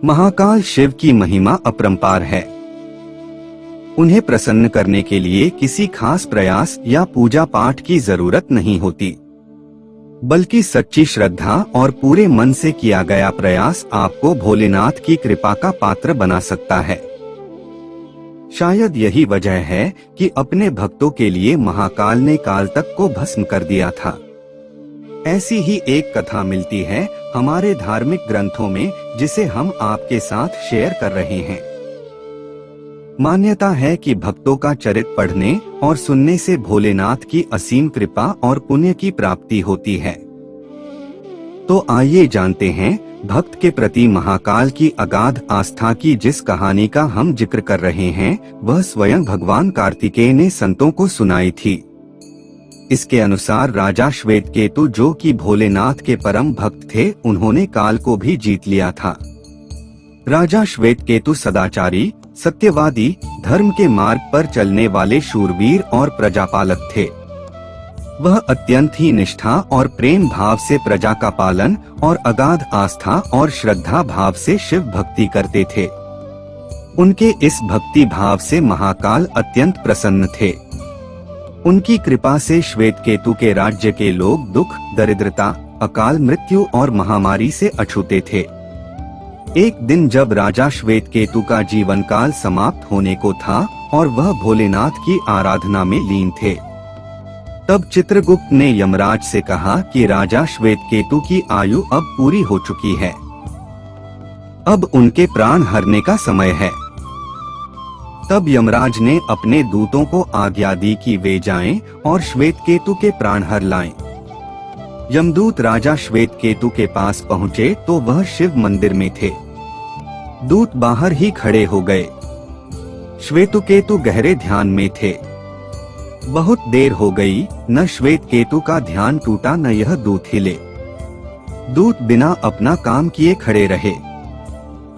महाकाल शिव की महिमा अपरंपार है। उन्हें प्रसन्न करने के लिए किसी खास प्रयास या पूजा पाठ की जरूरत नहीं होती, बल्कि सच्ची श्रद्धा और पूरे मन से किया गया प्रयास आपको भोलेनाथ की कृपा का पात्र बना सकता है। शायद यही वजह है कि अपने भक्तों के लिए महाकाल ने काल तक को भस्म कर दिया था। ऐसी ही एक कथा मिलती है हमारे धार्मिक ग्रंथों में, जिसे हम आपके साथ शेयर कर रहे हैं। मान्यता है कि भक्तों का चरित्र पढ़ने और सुनने से भोलेनाथ की असीम कृपा और पुण्य की प्राप्ति होती है। तो आइए जानते हैं भक्त के प्रति महाकाल की अगाध आस्था की जिस कहानी का हम जिक्र कर रहे हैं, वह स्वयं भगवान कार्तिकेय ने संतों को सुनाई थी। इसके अनुसार राजा श्वेतकेतु, जो कि भोलेनाथ के परम भक्त थे, उन्होंने काल को भी जीत लिया था। राजा श्वेतकेतु सदाचारी, सत्यवादी, धर्म के मार्ग पर चलने वाले शूरवीर और प्रजापालक थे। वह अत्यंत ही निष्ठा और प्रेम भाव से प्रजा का पालन और अगाध आस्था और श्रद्धा भाव से शिव भक्ति करते थे। उनके इस भक्ति भाव से महाकाल अत्यंत प्रसन्न थे। उनकी कृपा से श्वेतकेतु के राज्य के लोग दुख, दरिद्रता, अकाल मृत्यु और महामारी से अछूते थे। एक दिन जब राजा श्वेतकेतु का जीवन काल समाप्त होने को था और वह भोलेनाथ की आराधना में लीन थे, तब चित्रगुप्त ने यमराज से कहा कि राजा श्वेतकेतु की आयु अब पूरी हो चुकी है, अब उनके प्राण हरने का समय है। तब यमराज ने अपने दूतों को आज्ञा दी कि वे जाएं और श्वेतकेतु के प्राण हर लाएं। यमदूत राजा श्वेतकेतु के पास पहुँचे तो वह शिव मंदिर में थे। दूत बाहर ही खड़े हो गए। श्वेतकेतु गहरे ध्यान में थे। बहुत देर हो गई, न श्वेतकेतु का ध्यान टूटा न यह दूत हिले। दूत बिना अपना काम किए खड़े रहे।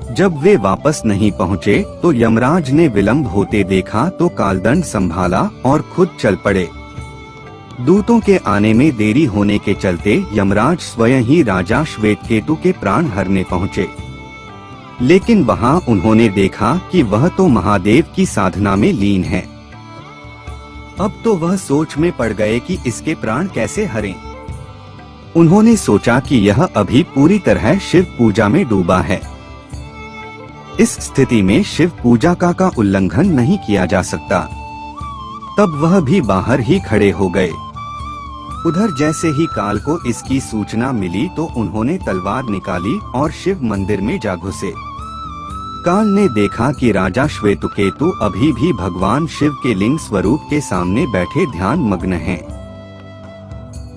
जब वे वापस नहीं पहुँचे तो यमराज ने विलंब होते देखा तो कालदंड संभाला और खुद चल पड़े। दूतों के आने में देरी होने के चलते यमराज स्वयं ही राजा श्वेतकेतु के प्राण हरने पहुँचे। लेकिन वहां उन्होंने देखा कि वह तो महादेव की साधना में लीन है। अब तो वह सोच में पड़ गए कि इसके प्राण कैसे हरें। उन्होंने सोचा कि यह अभी पूरी तरह शिव पूजा में डूबा है। इस स्थिति में शिव पूजा का उल्लंघन नहीं किया जा सकता। तब वह भी बाहर ही खड़े हो गए। उधर जैसे ही काल को इसकी सूचना मिली तो उन्होंने तलवार निकाली और शिव मंदिर में जा घुसे। काल ने देखा कि राजा श्वेतकेतु अभी भी भगवान शिव के लिंग स्वरूप के सामने बैठे ध्यान मग्न हैं।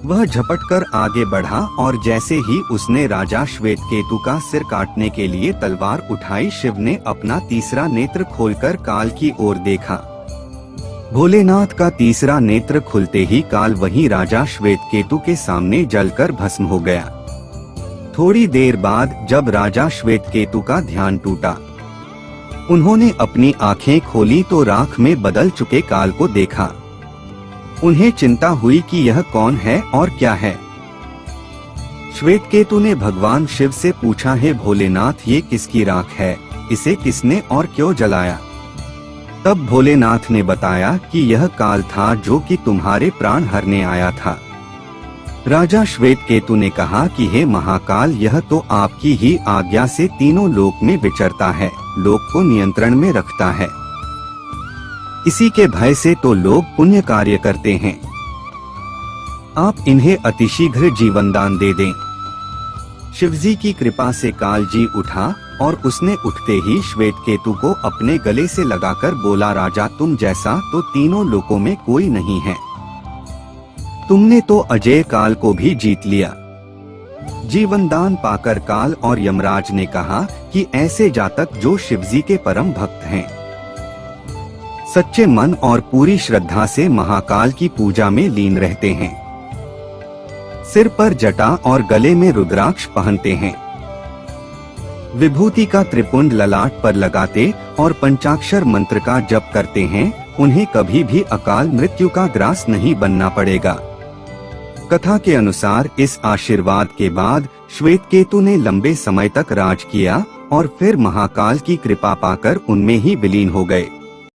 वह झपटकर आगे बढ़ा और जैसे ही उसने राजा श्वेतकेतु का सिर काटने के लिए तलवार उठाई, शिव ने अपना तीसरा नेत्र खोलकर काल की ओर देखा। भोलेनाथ का तीसरा नेत्र खुलते ही काल वहीं राजा श्वेतकेतु के सामने जलकर भस्म हो गया। थोड़ी देर बाद जब राजा श्वेतकेतु का ध्यान टूटा, उन्होंने अपनी आंखें खोली तो राख में बदल चुके काल को देखा। उन्हें चिंता हुई कि यह कौन है और क्या है। श्वेतकेतु ने भगवान शिव से पूछा, हे भोलेनाथ, ये किसकी राख है? इसे किसने और क्यों जलाया? तब भोलेनाथ ने बताया कि यह काल था जो कि तुम्हारे प्राण हरने आया था। राजा श्वेतकेतु ने कहा कि हे महाकाल, यह तो आपकी ही आज्ञा से तीनों लोक में विचरता है, लोक को नियंत्रण में रखता है। इसी के भय से तो लोग पुण्य कार्य करते हैं। आप इन्हें अतिशीघ्र जीवन दान दे दें। शिवजी की कृपा से काल जी उठा और उसने उठते ही श्वेतकेतु को अपने गले से लगाकर बोला, राजा, तुम जैसा तो तीनों लोकों में कोई नहीं है। तुमने तो अजय काल को भी जीत लिया। जीवन दान पाकर काल और यमराज ने कहा कि ऐसे जातक जो शिवजी के परम भक्त हैं, सच्चे मन और पूरी श्रद्धा से महाकाल की पूजा में लीन रहते हैं, सिर पर जटा और गले में रुद्राक्ष पहनते हैं, विभूति का त्रिपुंड ललाट पर लगाते और पंचाक्षर मंत्र का जप करते हैं, उन्हें कभी भी अकाल मृत्यु का ग्रास नहीं बनना पड़ेगा। कथा के अनुसार इस आशीर्वाद के बाद श्वेतकेतु ने लंबे समय तक राज किया और फिर महाकाल की कृपा पाकर उनमें ही विलीन हो गए।